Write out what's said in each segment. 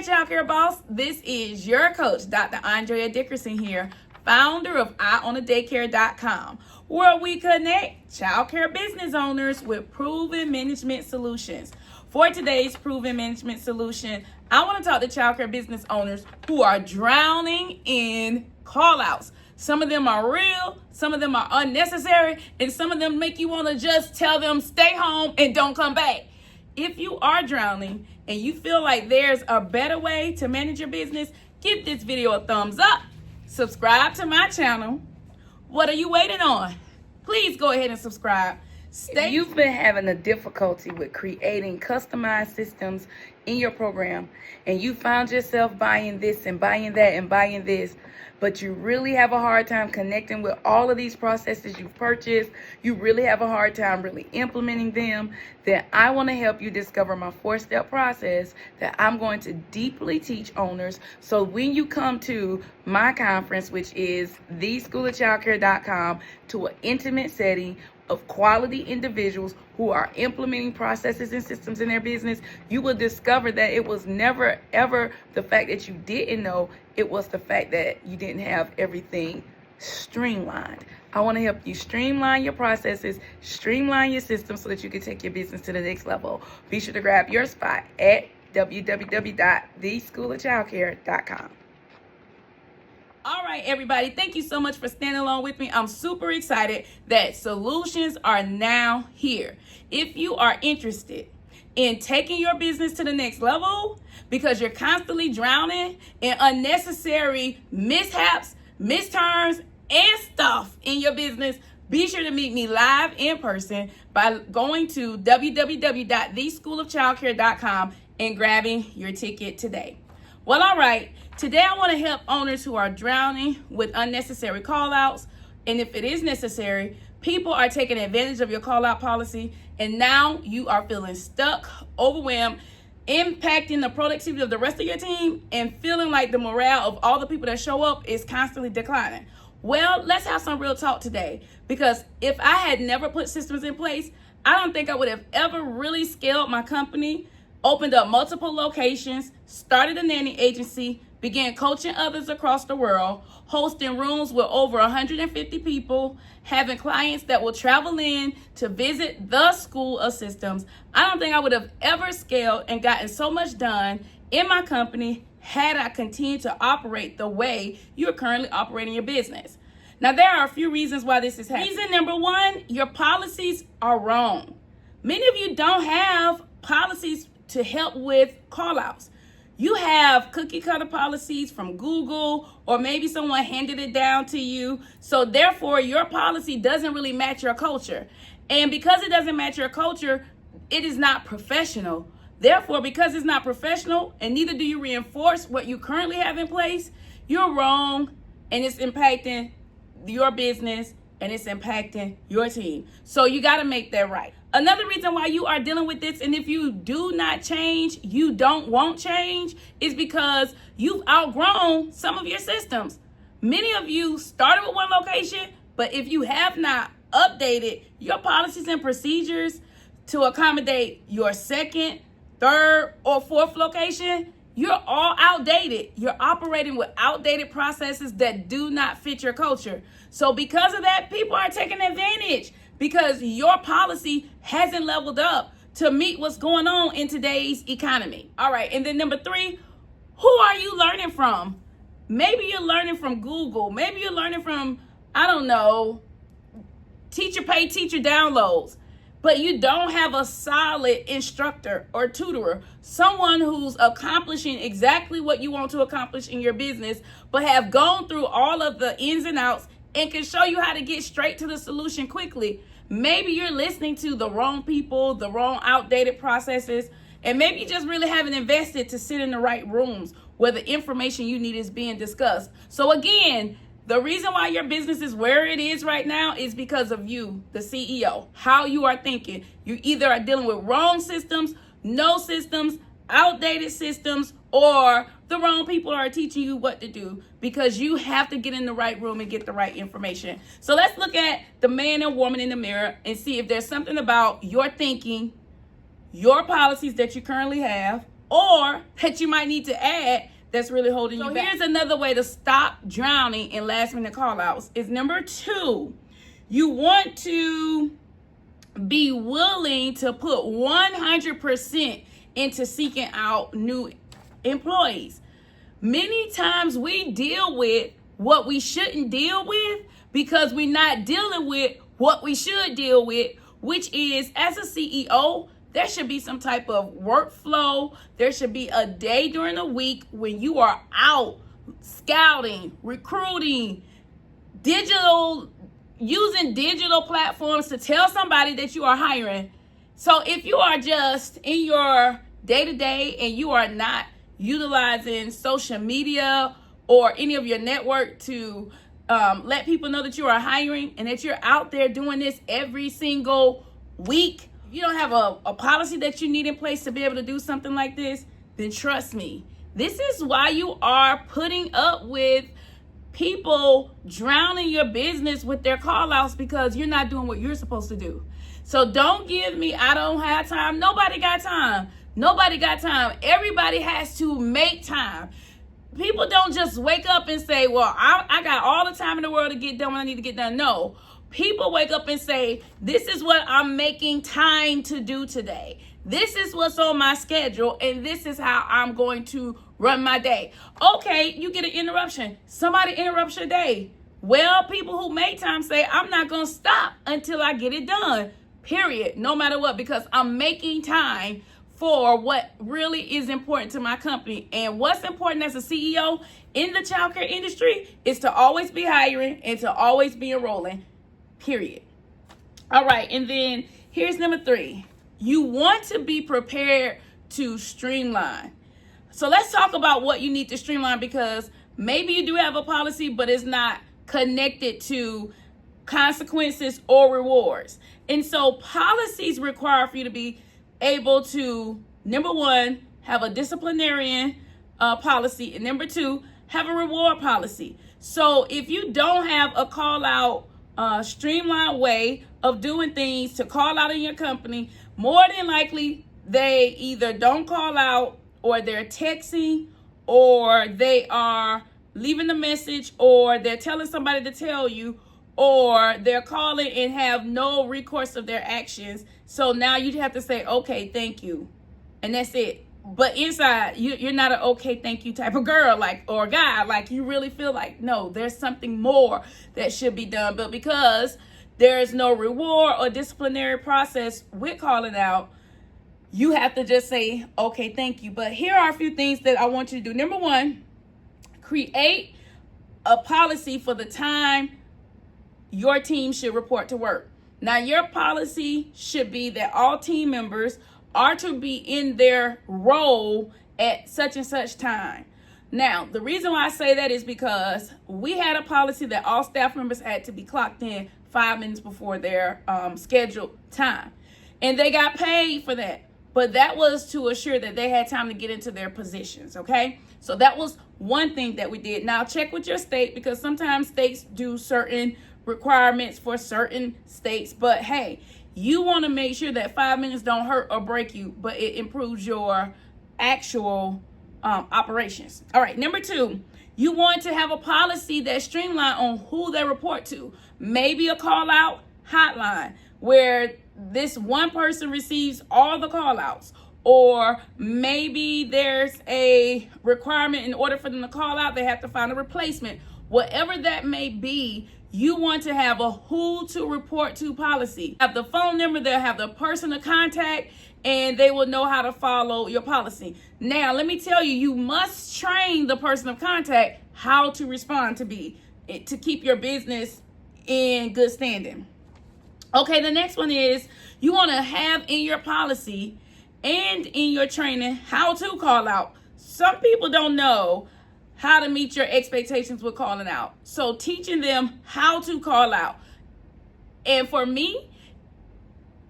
there, Childcare Boss. This is your coach, Dr. Andrea Dickerson here, founder of onthe.com, where we connect childcare business owners with proven management solutions. For today's proven management solution, I want to talk to childcare business owners who are drowning in callouts. Some of them are real, some of them are unnecessary, and some of them make you want to just tell them stay home and don't come back. If you are drowning and you feel like there's a better way to manage your business, give this video a thumbs up, subscribe to my channel. What are you waiting on? Please go ahead and subscribe. If you've been having a difficulty with creating customized systems in your program and you found yourself buying this and buying that and buying this, but you really have a hard time connecting with all of these processes you've purchased, you really have a hard time really implementing them, then I want to help you discover my 4-step process that I'm going to deeply teach owners. So when you come to my conference, which is theschoolofchildcare.com, to an intimate setting of quality individuals who are implementing processes and systems in their business, you will discover that it was never ever the fact that you didn't know, it was the fact that you didn't have everything streamlined. I want to help you streamline your processes, streamline your systems so that you can take your business to the next level. Be sure to grab your spot at www.theschoolofchildcare.com. All right, everybody, thank you so much for standing along with me. I'm super excited that solutions are now here. If you are interested in taking your business to the next level because you're constantly drowning in unnecessary mishaps, misturns, and stuff in your business, be sure to meet me live in person by going to www.theschoolofchildcare.com and grabbing your ticket today. Well, all right. Today, I want to help owners who are drowning with unnecessary call-outs. And if it is necessary, people are taking advantage of your call-out policy. And now you are feeling stuck, overwhelmed, impacting the productivity of the rest of your team, and feeling like the morale of all the people that show up is constantly declining. Well, let's have some real talk today. Because if I had never put systems in place, I don't think I would have ever really scaled my company, opened up multiple locations, started a nanny agency, began coaching others across the world, hosting rooms with over 150 people, having clients that will travel in to visit the School of Systems. I don't think I would have ever scaled and gotten so much done in my company had I continued to operate the way you're currently operating your business. Now, there are a few reasons why this is happening. Reason number one, your policies are wrong. Many of you don't have policies to help with callouts. You have cookie cutter policies from Google, or maybe someone handed it down to you. So therefore, your policy doesn't really match your culture. And because it doesn't match your culture, it is not professional. Therefore, because it's not professional and neither do you reinforce what you currently have in place, you're wrong and it's impacting your business and it's impacting your team. So you got to make that right. Another reason why you are dealing with this, and if you do not change, you don't want change, is because you've outgrown some of your systems. Many of you started with one location, but if you have not updated your policies and procedures to accommodate your second, third, or fourth location, you're all outdated. You're operating with outdated processes that do not fit your culture. So because of that, people are taking advantage because your policy hasn't leveled up to meet what's going on in today's economy. All right, and then number three, who are you learning from? Maybe you're learning from Google. Maybe you're learning from, I don't know, teacher pay, teacher downloads. But you don't have a solid instructor or tutorer, someone who's accomplishing exactly what you want to accomplish in your business, but have gone through all of the ins and outs and can show you how to get straight to the solution quickly. Maybe you're listening to the wrong people, the wrong outdated processes, and maybe you just really haven't invested to sit in the right rooms where the information you need is being discussed. So again, the reason why your business is where it is right now is because of you, the CEO, how you are thinking. You either are dealing with wrong systems, no systems, outdated systems, or the wrong people are teaching you what to do because you have to get in the right room and get the right information. So let's look at the man and woman in the mirror and see if there's something about your thinking, your policies that you currently have, or that you might need to add that's really holding you back. So here's another way to stop drowning in last minute call outs is number 2, you want to be willing to put 100% into seeking out new employees. Many times we deal with what we shouldn't deal with because we're not dealing with what we should deal with, which is, as a CEO, there should be some type of workflow. There should be a day during the week when you are out scouting, recruiting, using digital platforms to tell somebody that you are hiring. So if you are just in your day-to-day and you are not utilizing social media or any of your network to let people know that you are hiring and that you're out there doing this every single week, you don't have a policy that you need in place to be able to do something like this, then trust me, this is why you are putting up with people drowning your business with their call outs, because you're not doing what you're supposed to do. So don't give me, I don't have time. Nobody got time. Nobody got time. Everybody has to make time. People don't just wake up and say, well, I got all the time in the world to get done when I need to get done. No. People wake up and say, this is what I'm making time to do today. This is what's on my schedule, and this is how I'm going to run my day. Okay, you get an interruption. Somebody interrupts your day. Well, people who make time say, I'm not going to stop until I get it done, period, no matter what, because I'm making time for what really is important to my company. And what's important as a CEO in the childcare industry is to always be hiring and to always be enrolling. Period. All right. And then here's number 3. You want to be prepared to streamline. So let's talk about what you need to streamline, because maybe you do have a policy, but it's not connected to consequences or rewards. And so policies require for you to be able to, number 1, have a disciplinarian policy, and number 2, have a reward policy. So if you don't have a call out streamlined way of doing things to call out in your company, more than likely they either don't call out, or they're texting, or they are leaving a message, or they're telling somebody to tell you, or they're calling and have no recourse of their actions. So now you have to say, okay, thank you, and that's it. But inside, you're not an okay, thank you type of girl, or guy. You really feel like, no, there's something more that should be done. But because there's no reward or disciplinary process with calling out, you have to just say, okay, thank you. But here are a few things that I want you to do. Number 1, create a policy for the time your team should report to work. Now, your policy should be that all team members are to be in their role at such and such time. Now, the reason why I say that is because we had a policy that all staff members had to be clocked in 5 minutes before their scheduled time. And they got paid for that. But that was to assure that they had time to get into their positions, okay? So that was one thing that we did. Now, check with your state, because sometimes states do certain requirements for certain states. But, hey, you want to make sure that 5 minutes don't hurt or break you, but it improves your actual operations. All right, number 2, you want to have a policy that's streamlined on who they report to. Maybe a call-out hotline where this one person receives all the call-outs. Or maybe there's a requirement in order for them to call out, they have to find a replacement. Whatever that may be, you want to have a who to report to policy. Have the phone number, they'll have the person to contact, and they will know how to follow your policy. Now, let me tell you, you must train the person of contact how to respond to keep your business in good standing. Okay, the next one is you want to have in your policy and in your training how to call out. Some people don't know how to meet your expectations with calling out. So teaching them how to call out. And for me,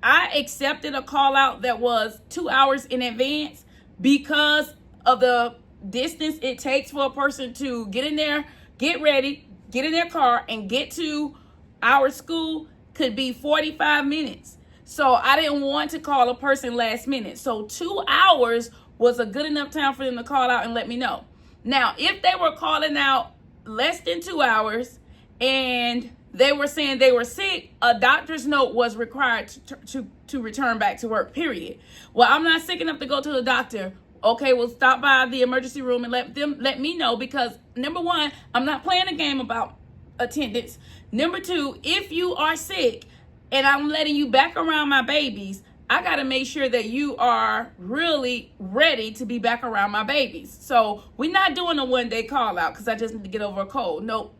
I accepted a call out that was 2 hours in advance because of the distance it takes for a person to get in there, get ready, get in their car, and get to our school could be 45 minutes. So I didn't want to call a person last minute. So 2 hours was a good enough time for them to call out and let me know. Now, if they were calling out less than 2 hours and they were saying they were sick, a doctor's note was required to return back to work, period. Well, I'm not sick enough to go to the doctor. Okay, well, stop by the emergency room and let me know, because number one, I'm not playing a game about attendance. Number two, if you are sick and I'm letting you back around my babies, I got to make sure that you are really ready to be back around my babies. So we're not doing a one-day call out because I just need to get over a cold. Nope.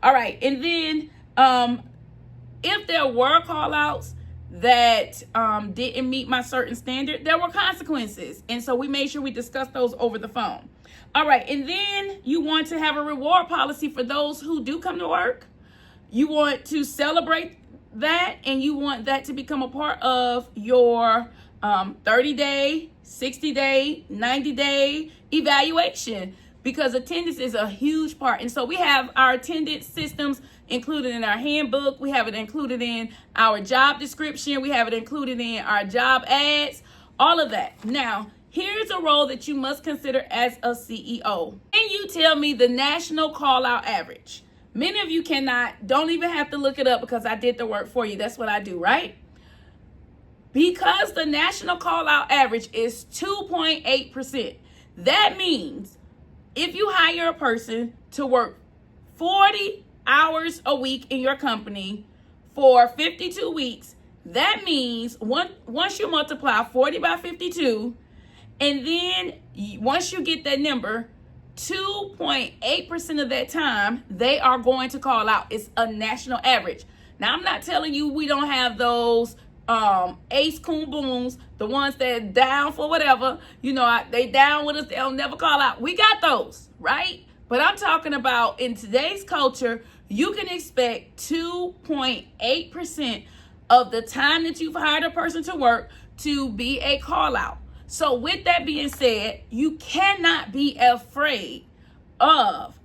All right. And then if there were call outs that didn't meet my certain standard, there were consequences. And so we made sure we discussed those over the phone. All right. And then you want to have a reward policy for those who do come to work. You want to celebrate that, and you want that to become a part of your 30-day, 60-day, 90-day evaluation, because attendance is a huge part. And so we have our attendance systems included in our handbook. We have it included in our job description. We have it included in our job ads, all of that. Now, here's a role that you must consider as a CEO. Can you tell me the national call out average? Many of you don't even have to look it up because I did the work for you. That's what I do, right? Because the national call out average is 2.8%. That means if you hire a person to work 40 hours a week in your company for 52 weeks, that means once you multiply 40 by 52, and then once you get that number, 2.8% of that time, they are going to call out. It's a national average. Now, I'm not telling you we don't have those ace coon booms, the ones that down for whatever, they down with us, they'll never call out. We got those, right? But I'm talking about in today's culture, you can expect 2.8% of the time that you've hired a person to work to be a call out. So with that being said, you cannot be afraid of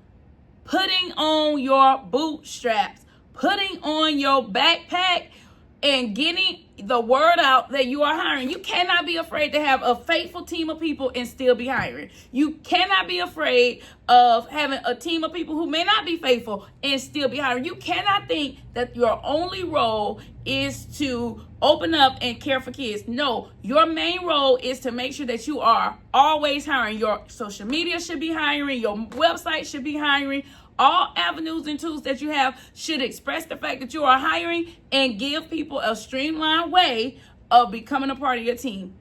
putting on your bootstraps, putting on your backpack, and getting the word out that you are hiring. You cannot be afraid to have a faithful team of people and still be hiring. You cannot be afraid of having a team of people who may not be faithful and still be hiring. You cannot think that your only role is to open up and care for kids. No, your main role is to make sure that you are always hiring. Your social media should be hiring. Your website should be hiring. All avenues and tools that you have should express the fact that you are hiring and give people a streamlined way of becoming a part of your team.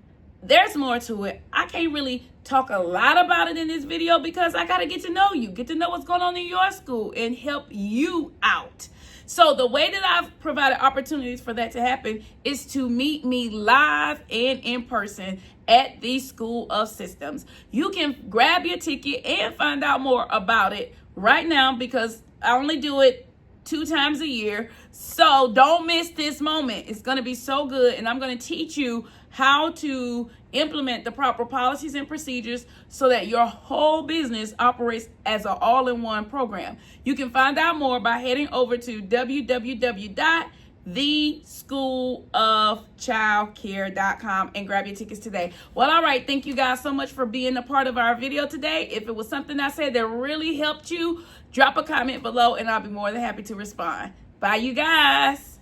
There's more to it. I can't really talk a lot about it in this video because I got to get to know you, get to know what's going on in your school and help you out. So the way that I've provided opportunities for that to happen is to meet me live and in person at the School of Systems. You can grab your ticket and find out more about it right now because I only do it 2 times a year. So don't miss this moment. It's going to be so good. And I'm going to teach you how to implement the proper policies and procedures so that your whole business operates as an all-in-one program. You can find out more by heading over to www.theschoolofchildcare.com and grab your tickets today. Well, all right. Thank you guys so much for being a part of our video today. If it was something I said that really helped you, drop a comment below and I'll be more than happy to respond. Bye, you guys.